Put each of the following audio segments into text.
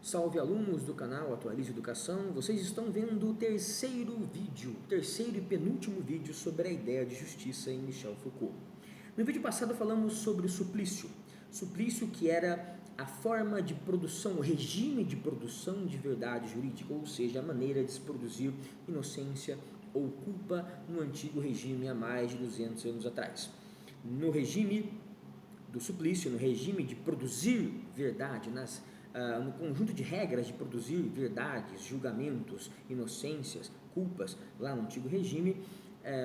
Salve alunos do canal Atualize Educação, vocês estão vendo o terceiro e penúltimo vídeo sobre a ideia de justiça em Michel Foucault. No vídeo passado falamos sobre o suplício que era a forma de produção, o regime de produção de verdade jurídica, ou seja, a maneira de se produzir inocência ou culpa no antigo regime há mais de 200 anos atrás. No regime do suplício, no regime de produzir verdade, no conjunto de regras de produzir verdades, julgamentos, inocências, culpas, lá no antigo regime,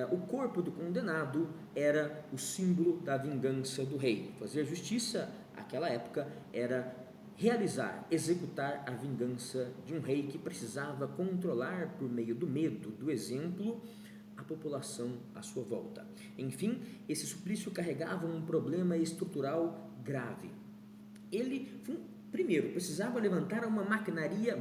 o corpo do condenado era o símbolo da vingança do rei. Fazer justiça, naquela época, era realizar, executar a vingança de um rei que precisava controlar, por meio do medo, do exemplo, a população à sua volta. Enfim, esse suplício carregava um problema estrutural grave. Ele, primeiro, precisava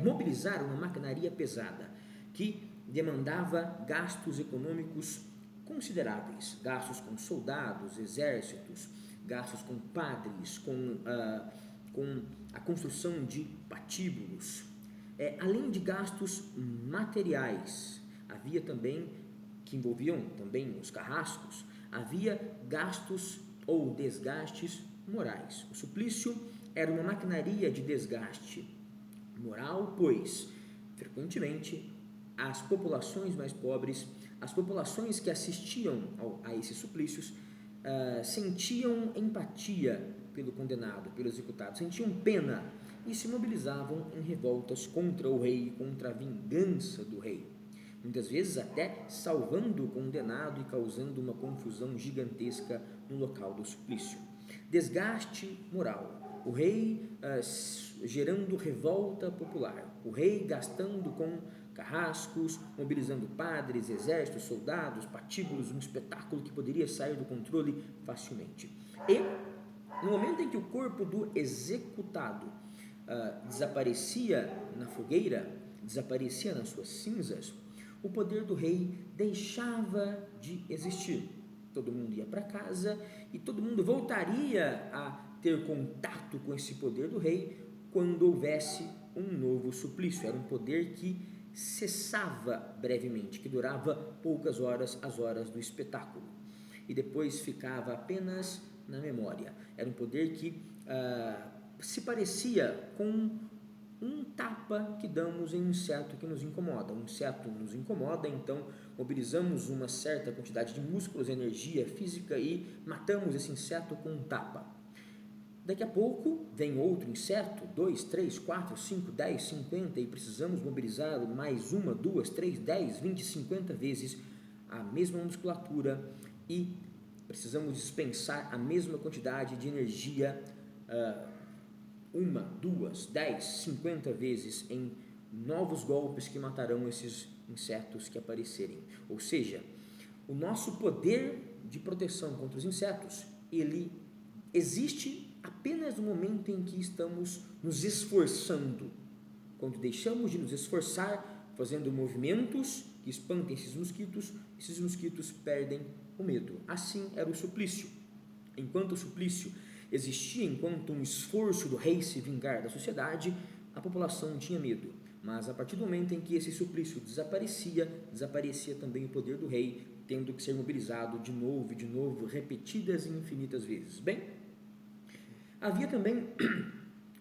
mobilizar uma maquinaria pesada, que demandava gastos econômicos consideráveis, gastos com soldados, exércitos, gastos com padres, com a construção de patíbulos, além de gastos materiais. Havia também, que envolviam também os carrascos, havia gastos ou desgastes morais. O suplício era uma maquinaria de desgaste moral, pois, frequentemente, as populações mais pobres, as populações que assistiam a esses suplícios, sentiam empatia pelo condenado, pelo executado, sentiam pena e se mobilizavam em revoltas contra o rei, contra a vingança do rei. Muitas vezes até salvando o condenado e causando uma confusão gigantesca no local do suplício. Desgaste moral. O rei gerando revolta popular. O rei gastando com carrascos, mobilizando padres, exércitos, soldados, patíbulos, um espetáculo que poderia sair do controle facilmente. E, no momento em que o corpo do executado desaparecia na fogueira, desaparecia nas suas cinzas, o poder do rei deixava de existir. Todo mundo ia para casa e todo mundo voltaria a ter contato com esse poder do rei quando houvesse um novo suplício. Era um poder que cessava brevemente, que durava poucas horas, as horas do espetáculo, e depois ficava apenas na memória. Era um poder que se parecia com um tapa que damos em um inseto que nos incomoda. Um inseto nos incomoda, então mobilizamos uma certa quantidade de músculos, energia física e matamos esse inseto com um tapa. Daqui a pouco vem outro inseto, 2, 3, 4, 5, 10, 50 e precisamos mobilizar mais 1, 2, 3, 10, 20, 50 vezes a mesma musculatura e precisamos dispensar a mesma quantidade de energia 1, 2, 10, 50 vezes em novos golpes que matarão esses insetos que aparecerem. Ou seja, o nosso poder de proteção contra os insetos, ele existe apenas no momento em que estamos nos esforçando. Quando deixamos de nos esforçar, fazendo movimentos que espantem esses mosquitos perdem o medo. Assim era o suplício. Enquanto o suplício existia, enquanto um esforço do rei se vingar da sociedade, a população tinha medo. Mas a partir do momento em que esse suplício desaparecia também o poder do rei, tendo que ser mobilizado de novo, repetidas e infinitas vezes. Bem, havia também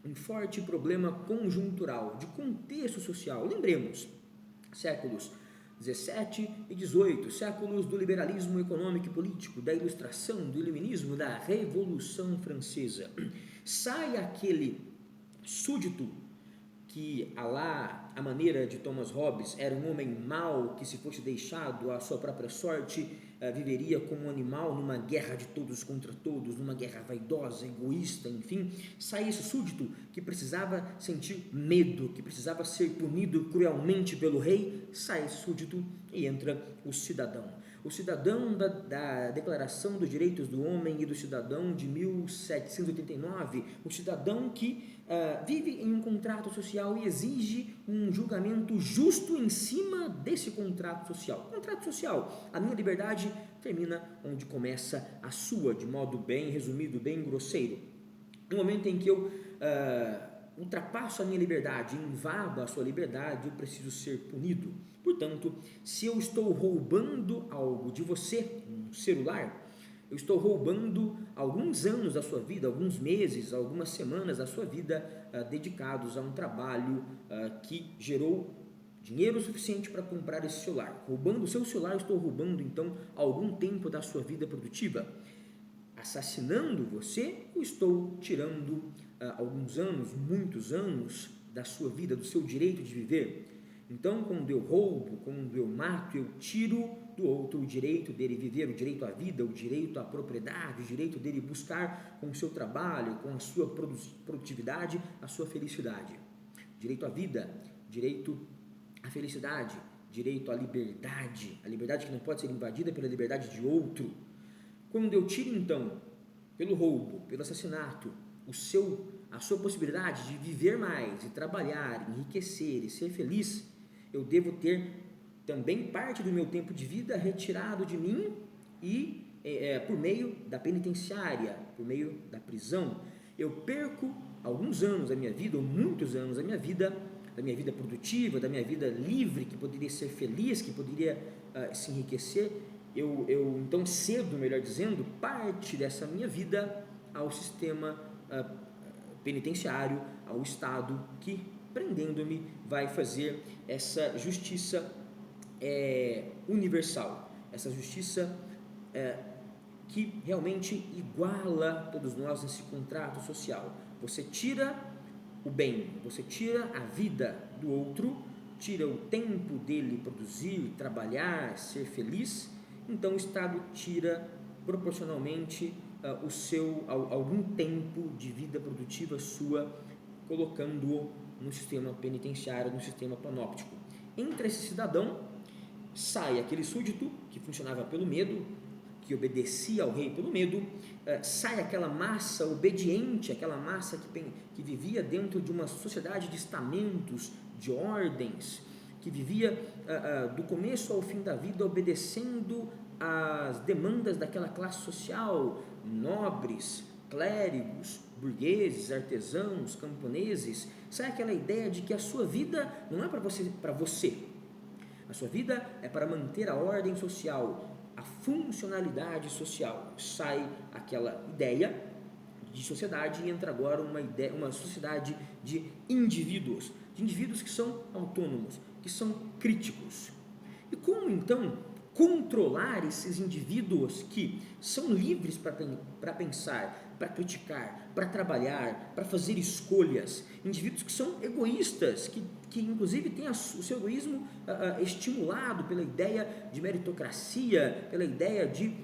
um forte problema conjuntural, de contexto social. Lembremos, séculos 17 e 18, séculos do liberalismo econômico e político, da ilustração, do iluminismo, da Revolução Francesa. Sai aquele súdito que, à maneira de Thomas Hobbes, era um homem mau que, se fosse deixado à sua própria sorte, viveria como um animal numa guerra de todos contra todos, numa guerra vaidosa, egoísta, enfim. Sai esse súdito que precisava sentir medo, que precisava ser punido cruelmente pelo rei. Sai esse súdito e entra o cidadão. O cidadão da Declaração dos Direitos do Homem e do Cidadão de 1789, o cidadão que vive em um contrato social e exige um julgamento justo em cima desse contrato social. Contrato social, a minha liberdade termina onde começa a sua, de modo bem resumido, bem grosseiro. No momento em que eu ultrapasso a minha liberdade, invado a sua liberdade, eu preciso ser punido. Portanto, se eu estou roubando algo de você, um celular, eu estou roubando alguns anos da sua vida, alguns meses, algumas semanas da sua vida dedicados a um trabalho que gerou dinheiro suficiente para comprar esse celular. Roubando o seu celular, eu estou roubando então algum tempo da sua vida produtiva. Assassinando você, eu estou tirando alguns anos, muitos anos da sua vida, do seu direito de viver. Então, quando eu roubo, quando eu mato, eu tiro do outro o direito dele viver, o direito à vida, o direito à propriedade, o direito dele buscar com o seu trabalho, com a sua produtividade, a sua felicidade. Direito à vida, direito à felicidade, direito à liberdade, a liberdade que não pode ser invadida pela liberdade de outro. Quando eu tiro, então, pelo roubo, pelo assassinato, a sua possibilidade de viver mais, de trabalhar, enriquecer e ser feliz, eu devo ter também parte do meu tempo de vida retirado de mim e por meio da penitenciária, por meio da prisão. Eu perco alguns anos da minha vida, ou muitos anos da minha vida produtiva, da minha vida livre, que poderia ser feliz, que poderia se enriquecer. Eu então cedo, melhor dizendo, parte dessa minha vida ao sistema penitenciário, ao Estado, que, prendendo-me, vai fazer essa justiça universal, essa justiça que realmente iguala todos nós nesse contrato social. Você tira o bem, você tira a vida do outro, tira o tempo dele produzir, trabalhar, ser feliz, então o Estado tira proporcionalmente algum tempo de vida produtiva sua, colocando-o no sistema penitenciário, no sistema panóptico. Entre esse cidadão sai aquele súdito que funcionava pelo medo, que obedecia ao rei pelo medo, sai aquela massa obediente, aquela massa que vivia dentro de uma sociedade de estamentos, de ordens, que vivia do começo ao fim da vida obedecendo às demandas daquela classe social, nobres, clérigos, burgueses, artesãos, camponeses. Sai aquela ideia de que a sua vida não é para você. A sua vida é para manter a ordem social, a funcionalidade social. Sai aquela ideia de sociedade e entra agora uma sociedade de indivíduos que são autônomos, que são críticos. E como então controlar esses indivíduos que são livres para pensar, para criticar, para trabalhar, para fazer escolhas, indivíduos que são egoístas, que inclusive têm o seu egoísmo estimulado pela ideia de meritocracia, pela ideia de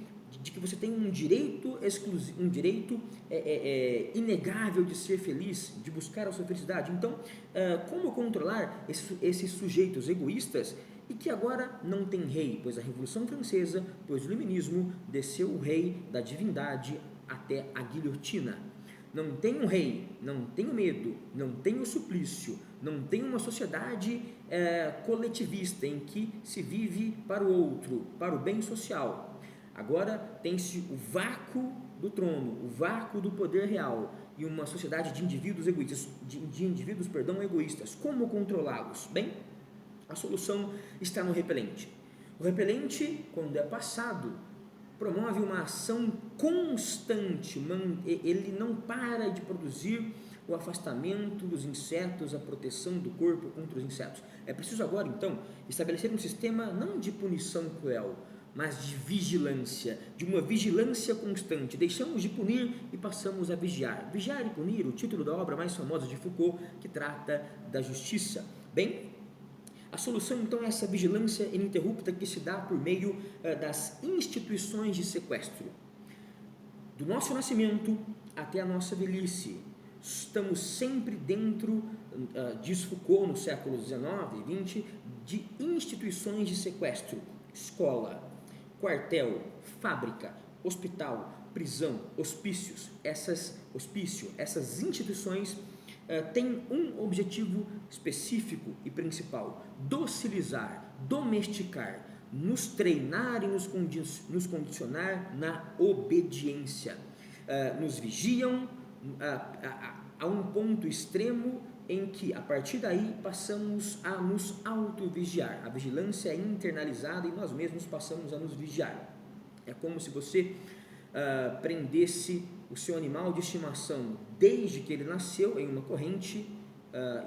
que você tem um direito exclusivo, um direito inegável de ser feliz, de buscar a sua felicidade. Então, como controlar esses sujeitos egoístas e que agora não tem rei, pois a Revolução Francesa, pois o Iluminismo desceu o rei da divindade até a guilhotina. Não tem um rei, não tem o medo, não tem o suplício, não tem uma sociedade coletivista em que se vive para o outro, para o bem social. Agora tem-se o vácuo do trono, o vácuo do poder real e uma sociedade de indivíduos egoístas, egoístas. Como controlá-los? Bem, a solução está no repelente. O repelente, quando é passado, promove uma ação constante, ele não para de produzir o afastamento dos insetos, a proteção do corpo contra os insetos. É preciso agora, então, estabelecer um sistema não de punição cruel, mas de vigilância, de uma vigilância constante. Deixamos de punir e passamos a vigiar. Vigiar e punir, o título da obra mais famosa de Foucault, que trata da justiça. Bem, a solução então é essa vigilância ininterrupta que se dá por meio das instituições de sequestro. Do nosso nascimento até a nossa velhice, estamos sempre dentro, diz Foucault no século XIX e XX, de instituições de sequestro. Escola, quartel, fábrica, hospital, prisão, hospícios. Essas instituições têm um objetivo específico e principal: docilizar, domesticar, nos treinar e nos condicionar na obediência. Nos vigiam a um ponto extremo em que, a partir daí, passamos a nos auto-vigiar. A vigilância é internalizada e nós mesmos passamos a nos vigiar. É como se você prendesse o seu animal de estimação desde que ele nasceu em uma corrente,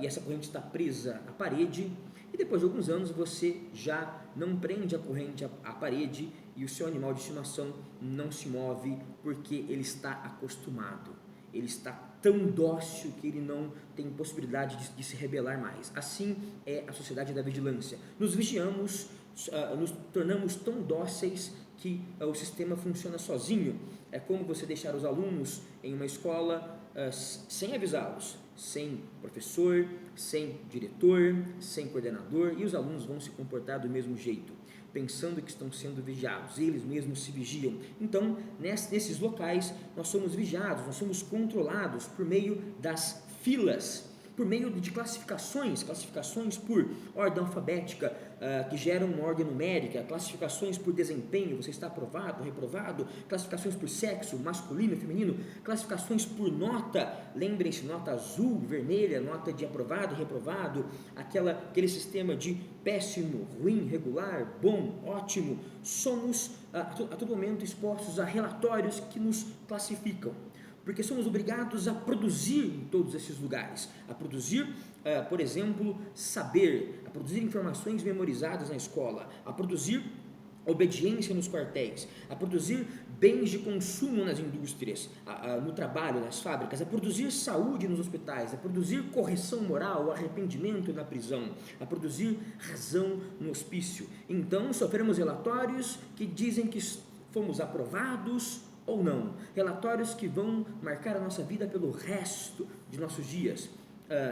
e essa corrente está presa à parede, e depois de alguns anos você já não prende a corrente à parede e o seu animal de estimação não se move porque ele está acostumado, ele está tão dócil que ele não tem possibilidade de se rebelar mais. Assim é a sociedade da vigilância. Nos vigiamos, nos tornamos tão dóceis que o sistema funciona sozinho. É como você deixar os alunos em uma escola sem avisá-los, sem professor, sem diretor, sem coordenador, e os alunos vão se comportar do mesmo jeito, pensando que estão sendo vigiados, eles mesmos se vigiam. Então, nesses locais, nós somos vigiados, nós somos controlados por meio das filas, por meio de classificações por ordem alfabética, que geram uma ordem numérica, classificações por desempenho, você está aprovado, reprovado, classificações por sexo, masculino, feminino, classificações por nota, lembrem-se, nota azul, vermelha, nota de aprovado, reprovado, aquele sistema de péssimo, ruim, regular, bom, ótimo. Somos a todo momento expostos a relatórios que nos classificam, porque somos obrigados a produzir em todos esses lugares, a produzir, por exemplo, saber, a produzir informações memorizadas na escola, a produzir obediência nos quartéis, a produzir bens de consumo nas indústrias, no trabalho, nas fábricas, a produzir saúde nos hospitais, a produzir correção moral, arrependimento na prisão, a produzir razão no hospício. Então, sofremos relatórios que dizem que fomos aprovados ou não, relatórios que vão marcar a nossa vida pelo resto de nossos dias.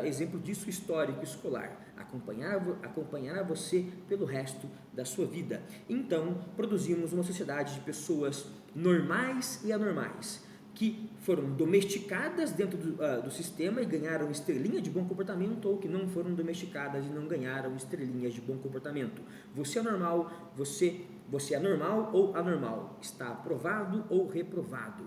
Exemplo disso histórico escolar, acompanhará você pelo resto da sua vida. Então, produzimos uma sociedade de pessoas normais e anormais, que foram domesticadas dentro do sistema e ganharam estrelinha de bom comportamento, ou que não foram domesticadas e não ganharam estrelinhas de bom comportamento. Você é normal, você é normal ou anormal, está aprovado ou reprovado.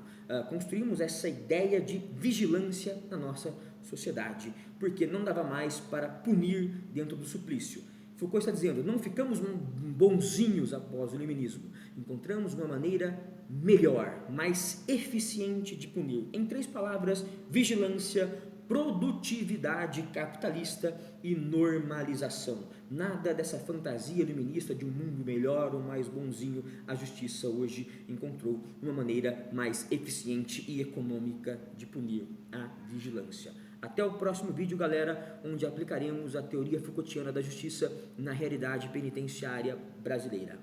Construímos essa ideia de vigilância na nossa sociedade, porque não dava mais para punir dentro do suplício. Foucault está dizendo, não ficamos bonzinhos após o iluminismo, encontramos uma maneira melhor, mais eficiente de punir. Em 3 palavras, vigilância, produtividade capitalista e normalização. Nada dessa fantasia iluminista de um mundo melhor ou mais bonzinho. A justiça hoje encontrou uma maneira mais eficiente e econômica de punir a vigilância. Até o próximo vídeo, galera, onde aplicaremos a teoria Foucaultiana da justiça na realidade penitenciária brasileira.